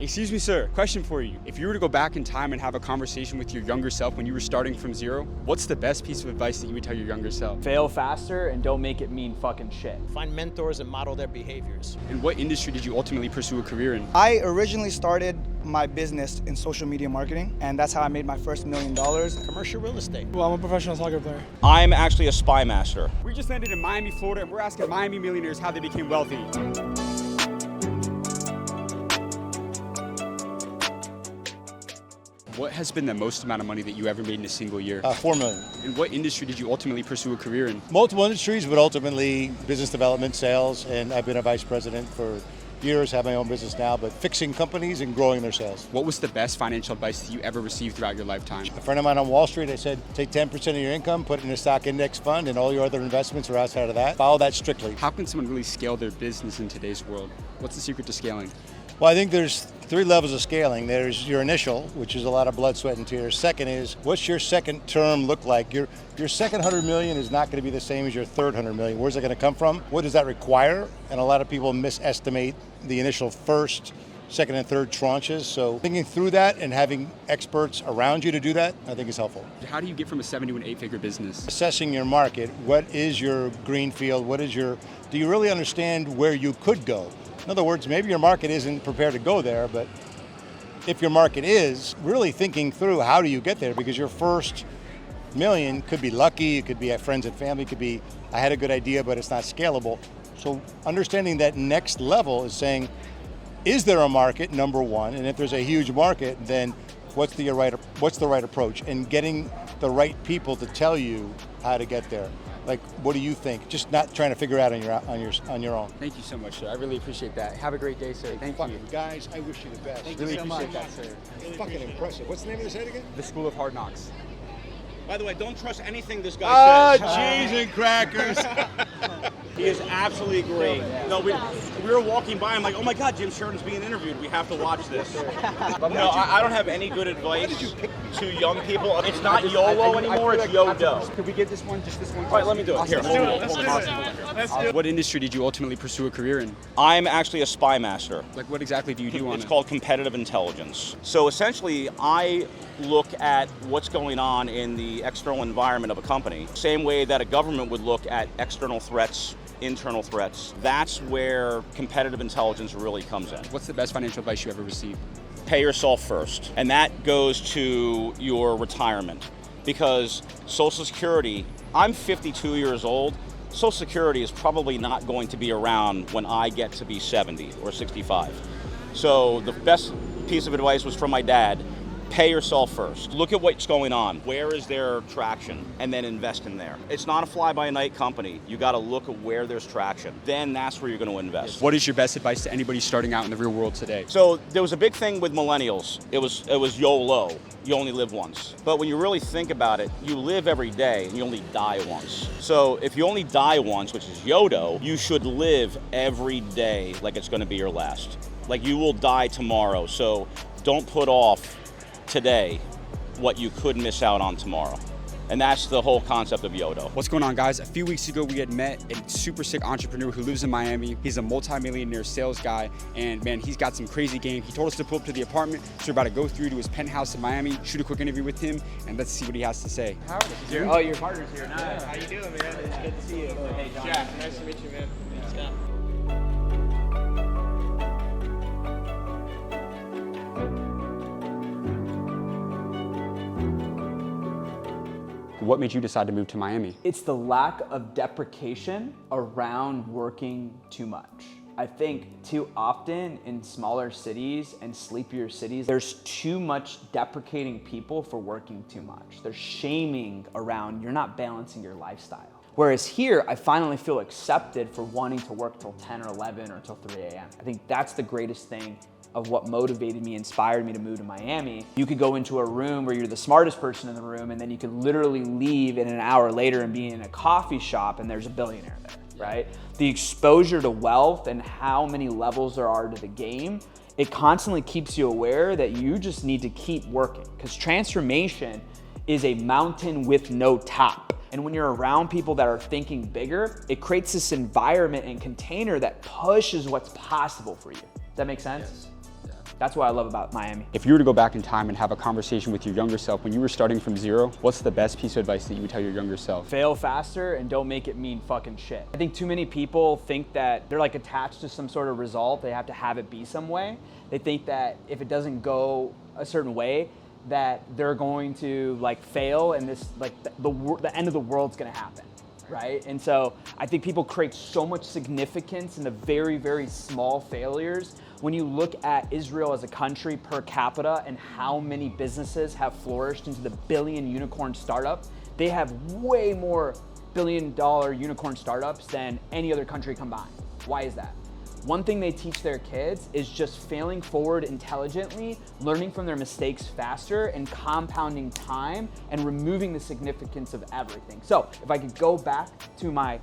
Excuse me, sir. Question for you. If you were to go back in time and have a conversation with your younger self when you were starting from zero, what's the best piece of advice that you would tell your younger self? Fail faster and don't make it mean fucking shit. Find mentors and model their behaviors. In what industry did you ultimately pursue a career in? I originally started my business in social media marketing, and that's how I made my first $1 million. Commercial real estate. Well, I'm a professional soccer player. I'm actually a spy master. We just landed in Miami, Florida, and we're asking Miami millionaires how they became wealthy. What has been the most amount of money that you ever made in a single year? $4 million. In what industry did you ultimately pursue a career in? Multiple industries, but ultimately business development, sales, and I've been a vice president for years, have my own business now, but fixing companies and growing their sales. What was the best financial advice that you ever received throughout your lifetime? A friend of mine on Wall Street, I said, take 10% of your income, put it in a stock index fund, and all your other investments are outside of that. Follow that strictly. How can someone really scale their business in today's world? What's the secret to scaling? Well, I think there's 3 levels of scaling. There's your initial, which is a lot of blood, sweat, and tears. Second is, what's your second term look like? Your second 100 million is not going to be the same as your third 100 million. Where's it going to come from? What does that require? And a lot of people misestimate the initial first, second, and third tranches. So thinking through that and having experts around you to do that, I think is helpful. How do you get from a 7 to an 8-figure business? Assessing your market. What is your green field? Do you really understand where you could go? In other words, maybe your market isn't prepared to go there, but if your market is, really thinking through how do you get there, because your first million could be lucky, it could be at friends and family, it could be I had a good idea but it's not scalable. So understanding that next level is saying, is there a market, number one, and if there's a huge market, then what's the right approach, and getting the right people to tell you how to get there. Like, what do you think? Just not trying to figure it out on your own. Thank you so much, sir. I really appreciate that. Have a great day, sir. Thank you. Guys, I wish you the best. Really appreciate that, sir. Fucking impressive. What's the name of the site again? The School of Hard Knocks. By the way, don't trust anything this guy says. Cheese and crackers. He is absolutely great. No, we were walking by, I'm like, oh my God, Jim Sheridan's being interviewed. We have to watch this. No, I don't have any good advice to young people. It's not YOLO anymore, it's YODO. Could we get this one, just this one? All right, let me do it. Here, Let's do it. What industry did you ultimately pursue a career in? I'm actually a spy master. Like, what exactly do you do on It's it? called competitive intelligence. So essentially, I look at what's going on in the external environment of a company, same way that a government would look at external threats, internal threats. That's where competitive intelligence really comes in. What's the best financial advice you ever received? Pay yourself first. And that goes to your retirement. Because Social Security, I'm 52 years old, Social Security is probably not going to be around when I get to be 70 or 65. So the best piece of advice was from my dad. Pay yourself first. Look at what's going on. Where is there traction? And then invest in there. It's not a fly-by-night company. You got to look at where there's traction. Then that's where you're going to invest. What is your best advice to anybody starting out in the real world today? So there was a big thing with millennials. It was YOLO. You only live once. But when you really think about it, you live every day and you only die once. So if you only die once, which is YODO, you should live every day like it's going to be your last. Like you will die tomorrow. So don't put off today what you could miss out on tomorrow. And that's the whole concept of YODO. What's going on, guys? A few weeks ago, we had met a super sick entrepreneur who lives in Miami. He's a multi-millionaire sales guy, and man, he's got some crazy game. He told us to pull up to the apartment, so we're about to go through to his penthouse in Miami, shoot a quick interview with him, and let's see what he has to say. Oh, your partner's here. Nice. How you doing, man? It's good to see you. Hey, John. Jack, nice to meet you, man. Scott. What made you decide to move to Miami? It's the lack of deprecation around working too much. I think too often in smaller cities and sleepier cities, there's too much deprecating people for working too much. There's shaming around you're not balancing your lifestyle. Whereas here, I finally feel accepted for wanting to work till 10 or 11 or till 3 a.m. I think that's the greatest thing of what motivated me, inspired me to move to Miami. You could go into a room where you're the smartest person in the room, and then you could literally leave and an hour later and be in a coffee shop and there's a billionaire there, right? The exposure to wealth and how many levels there are to the game, it constantly keeps you aware that you just need to keep working, because transformation is a mountain with no top. And when you're around people that are thinking bigger, it creates this environment and container that pushes what's possible for you. Does that make sense? Yes. Yeah. That's what I love about Miami. If you were to go back in time and have a conversation with your younger self when you were starting from zero, what's the best piece of advice that you would tell your younger self? Fail faster and don't make it mean fucking shit. I think too many people think that they're like attached to some sort of result. They have to have it be some way. They think that if it doesn't go a certain way, that they're going to like fail and this like the end of the world's gonna happen, right? And so I think people create so much significance in the very, very small failures. When you look at Israel as a country per capita and how many businesses have flourished into the billion unicorn startup, they have way more billion-dollar unicorn startups than any other country combined. Why is that? One thing they teach their kids is just failing forward intelligently, learning from their mistakes faster, and compounding time and removing the significance of everything. So if I could go back to my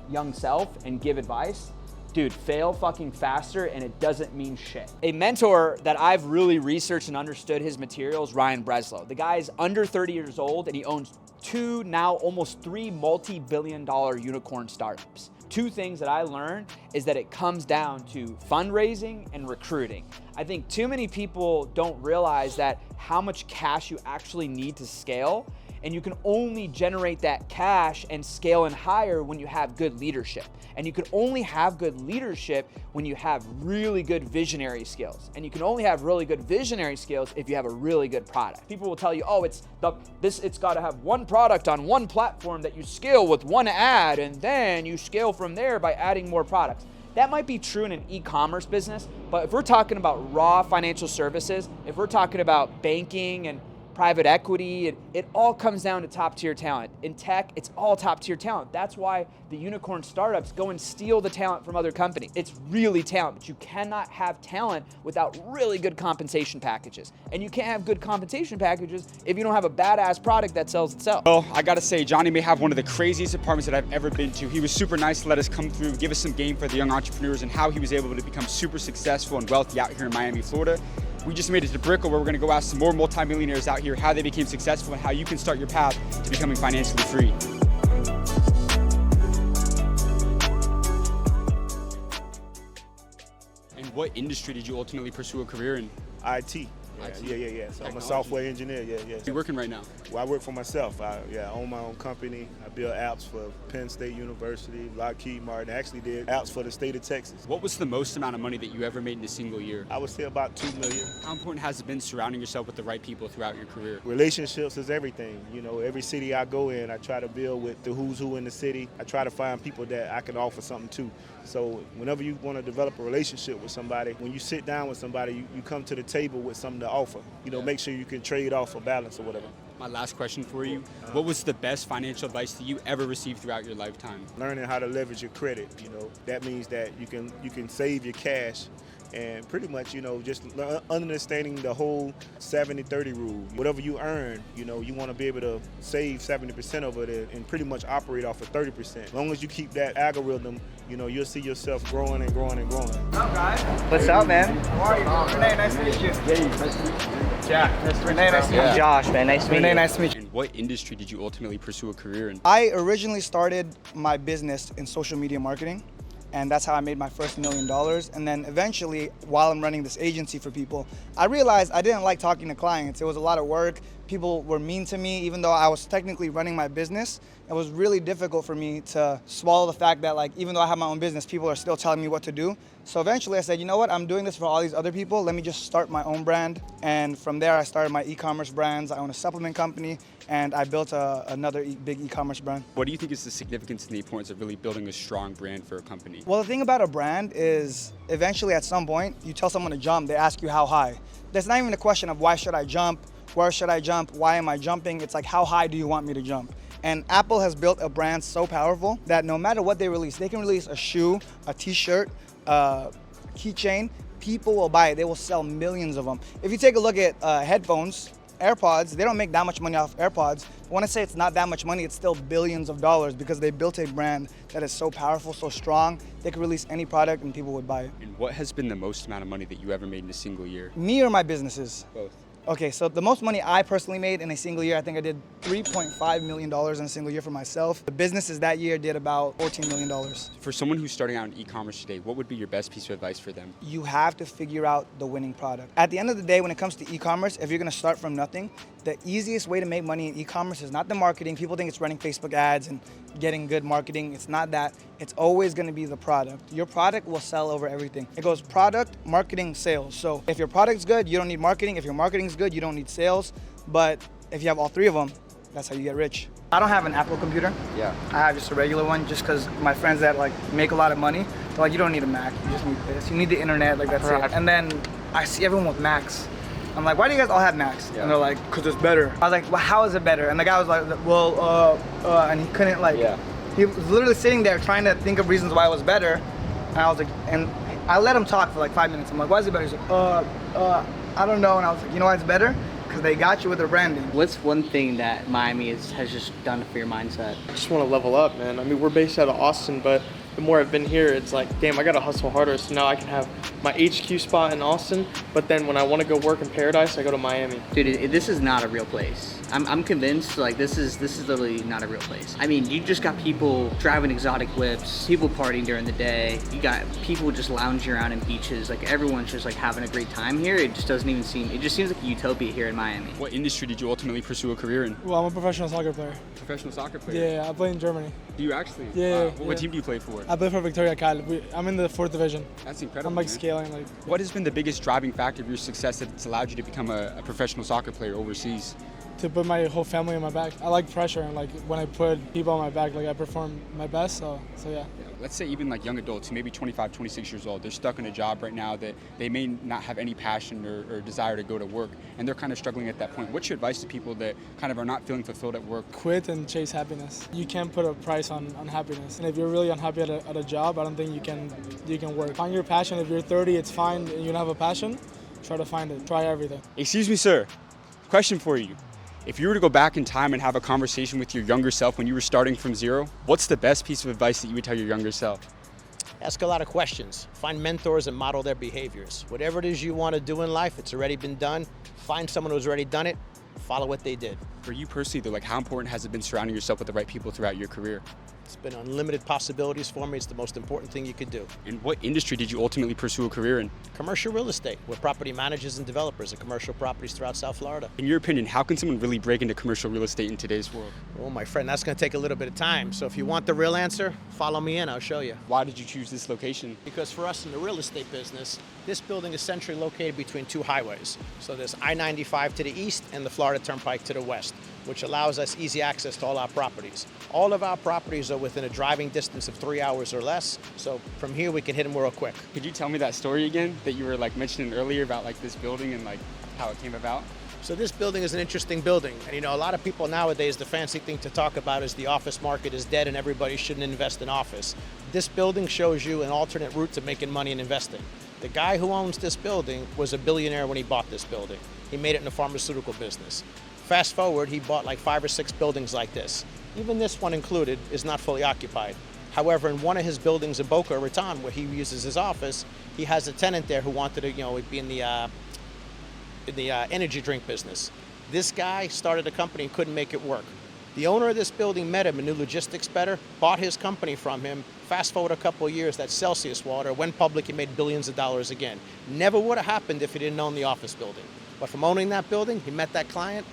young self and give advice, dude, fail fucking faster and it doesn't mean shit. A mentor that I've really researched and understood his materials, Ryan Breslow. The guy's under 30 years old and he owns 2, now almost 3 multi-billion-dollar unicorn startups. 2 things that I learned is that it comes down to fundraising and recruiting. I think too many people don't realize that how much cash you actually need to scale, and you can only generate that cash and scale and hire when you have good leadership. And you can only have good leadership when you have really good visionary skills. And you can only have really good visionary skills if you have a really good product. People will tell you, oh, it's got to have one product on one platform that you scale with one ad, and then you scale from there by adding more products. That might be true in an e-commerce business, but if we're talking about raw financial services, if we're talking about banking and private equity, it all comes down to top tier talent. In tech, it's all top tier talent. That's why the unicorn startups go and steal the talent from other companies. It's really talent, but you cannot have talent without really good compensation packages. And you can't have good compensation packages if you don't have a badass product that sells itself. Well, I gotta say, Johnny may have one of the craziest apartments that I've ever been to. He was super nice to let us come through, give us some game for the young entrepreneurs and how he was able to become super successful and wealthy out here in Miami, Florida. We just made it to Brickell, where we're gonna go ask some more multimillionaires out here how they became successful and how you can start your path to becoming financially free. And what industry did you ultimately pursue a career in? IT. Yeah. So I'm a software engineer. Yeah. You working right now? Well, I work for myself. I own my own company. I build apps for Penn State University, Lockheed Martin. I actually did apps for the state of Texas. What was the most amount of money that you ever made in a single year? I would say about $2 million. How important has it been surrounding yourself with the right people throughout your career? Relationships is everything. You know, every city I go in, I try to build with the who's who in the city. I try to find people that I can offer something to. So whenever you want to develop a relationship with somebody, when you sit down with somebody, you come to the table with something to offer. You know, make sure you can trade off a balance or whatever. My last question for you, what was the best financial advice that you ever received throughout your lifetime? Learning how to leverage your credit, you know, that means that you can save your cash. And pretty much, you know, just understanding the whole 70-30 rule. Whatever you earn, you know, you want to be able to save 70% of it and pretty much operate off of 30%. As long as you keep that algorithm, you know, you'll see yourself growing and growing and growing. What's up, guys? What's up, man? How are you? Renee, nice to meet you. Hey, nice to meet you. Jack, nice to meet you. Renee, nice to meet you. Josh, man, nice to meet you. Renee, nice to meet you. And what industry did you ultimately pursue a career in? I originally started my business in social media marketing, and that's how I made my first $1 million. And then eventually, while I'm running this agency for people, I realized I didn't like talking to clients. It was a lot of work. People were mean to me, even though I was technically running my business. It was really difficult for me to swallow the fact that, like, even though I have my own business, people are still telling me what to do. So eventually I said, you know what, I'm doing this for all these other people. Let me just start my own brand. And from there, I started my e-commerce brands. I own a supplement company, and I built another big e-commerce brand. What do you think is the significance and the importance of really building a strong brand for a company? Well, the thing about a brand is eventually at some point, you tell someone to jump, they ask you how high. There's not even a question of why should I jump, where should I jump, why am I jumping? It's like, how high do you want me to jump? And Apple has built a brand so powerful that no matter what they can release a shoe, a t-shirt, a keychain, people will buy it. They will sell millions of them. If you take a look at headphones, AirPods, they don't make that much money off AirPods. When I say it's not that much money, it's still billions of dollars because they built a brand that is so powerful, so strong, they could release any product and people would buy it. And what has been the most amount of money that you ever made in a single year? Me or my businesses? Both. Okay, so the most money I personally made in a single year, I think I did $3.5 million in a single year for myself. The businesses that year did about $14 million. For someone who's starting out in e-commerce today, what would be your best piece of advice for them? You have to figure out the winning product. At the end of the day, when it comes to e-commerce, if you're gonna start from nothing, the easiest way to make money in e-commerce is not the marketing. People think it's running Facebook ads and getting good marketing. It's not that. It's always gonna be the product. Your product will sell over everything. It goes product, marketing, sales. So if your product's good, you don't need marketing. If your marketing's good, you don't need sales. But if you have all three of them, that's how you get rich. I don't have an Apple computer. Yeah. I have just a regular one just because my friends that like make a lot of money, they're like, you don't need a Mac, you just need this. You need the internet, like that's it. And then I see everyone with Macs. I'm like, why do you guys all have Macs? Yeah. And they're like, because it's better. I was like, well, how is it better? And the guy was like, well, and he couldn't like, he was literally sitting there trying to think of reasons why it was better. And I was like, and I let him talk for like 5 minutes. I'm like, why is it better? He's like, I don't know. And I was like, you know why it's better? Because they got you with their branding. What's one thing that Miami has just done for your mindset? I just want to level up, man. I mean, we're based out of Austin, but the more I've been here, it's like, damn, I got to hustle harder. So now I can have my HQ spot in Austin, but then when I want to go work in Paradise, I go to Miami. Dude, this is not a real place. I'm convinced, like, this is literally not a real place. I mean, you just got people driving exotic whips, people partying during the day. You got people just lounging around in beaches. Like, everyone's just, like, having a great time here. It just doesn't even seem, it just seems like a utopia here in Miami. What industry did you ultimately pursue a career in? Well, I'm a professional soccer player. Professional soccer player? Yeah, I play in Germany. Do you actually? Yeah. What team do you play for? I play for Victoria Kyle. I'm in the 4th division. That's incredible. I'm like man. scaling. Like. What has been the biggest driving factor of your success that's allowed you to become a professional soccer player overseas? To put my whole family on my back. I like pressure, and like when I put people on my back, like I perform my best. So yeah. Let's say even like young adults who may be 25, 26 years old, they're stuck in a job right now that they may not have any passion or desire to go to work, and they're kind of struggling at that point. What's your advice to people that kind of are not feeling fulfilled at work? Quit and chase happiness. You can't put a price on happiness. And if you're really unhappy at a job, I don't think you can work. Find your passion. If you're 30, it's fine and you don't have a passion, try to find it. Try everything. Excuse me, sir. Question for you. If you were to go back in time and have a conversation with your younger self when you were starting from zero, what's the best piece of advice that you would tell your younger self? Ask a lot of questions. Find mentors and model their behaviors. Whatever it is you want to do in life, it's already been done. Find someone who's already done it. Follow what they did. For you personally, though, like how important has it been surrounding yourself with the right people throughout your career? It's been unlimited possibilities for me. It's the most important thing you could do. And what industry did you ultimately pursue a career in? Commercial real estate. We're property managers and developers of commercial properties throughout South Florida. In your opinion, how can someone really break into commercial real estate in today's world? Well, my friend, that's going to take a little bit of time. So if you want the real answer, follow me in. I'll show you. Why did you choose this location? Because for us in the real estate business, this building is centrally located between two highways. So there's I-95 to the east and the Florida Turnpike to the west, which allows us easy access to all our properties. All of our properties are within a driving distance of 3 hours or less. So from here, we can hit them real quick. Could you tell me that story again that you were like mentioning earlier about like this building and like how it came about? So this building is an interesting building. And you know, a lot of people nowadays, the fancy thing to talk about is the office market is dead and everybody shouldn't invest in office. This building shows you an alternate route to making money and investing. The guy who owns this building was a billionaire when he bought this building. He made it in the pharmaceutical business. Fast forward, he bought like 5 or 6 buildings like this. Even this one included is not fully occupied. However, in one of his buildings in Boca Raton, where he uses his office, he has a tenant there who wanted to, be in the energy drink business. This guy started a company and couldn't make it work. The owner of this building met him and knew logistics better, bought his company from him. Fast forward a couple of years, that Celsius water went public and made billions of dollars again. Never would have happened if he didn't own the office building. But from owning that building, he met that client.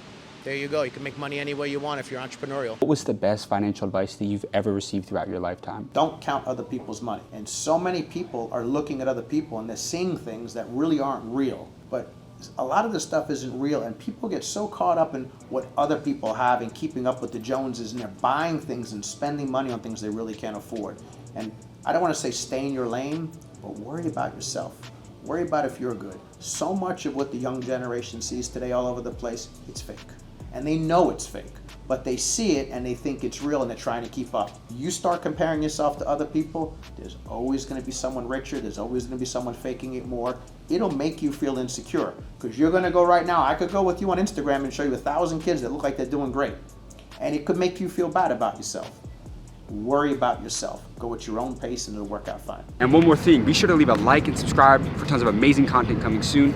There you go. You can make money any way you want if you're entrepreneurial. What was the best financial advice that you've ever received throughout your lifetime? Don't count other people's money. And so many people are looking at other people and they're seeing things that really aren't real. But a lot of this stuff isn't real, and people get so caught up in what other people have and keeping up with the Joneses, and they're buying things and spending money on things they really can't afford. And I don't want to say stay in your lane, but worry about yourself. Worry about if you're good. So much of what the young generation sees today all over the place, it's fake. And they know it's fake, but they see it and they think it's real and they're trying to keep up. You start comparing yourself to other people, there's always going to be someone richer, there's always going to be someone faking it more. It'll make you feel insecure, because you're going to go right now, I could go with you on Instagram and show you 1,000 kids that look like they're doing great. And it could make you feel bad about yourself. Worry about yourself. Go at your own pace and it'll work out fine. And one more thing, be sure to leave a like and subscribe for tons of amazing content coming soon.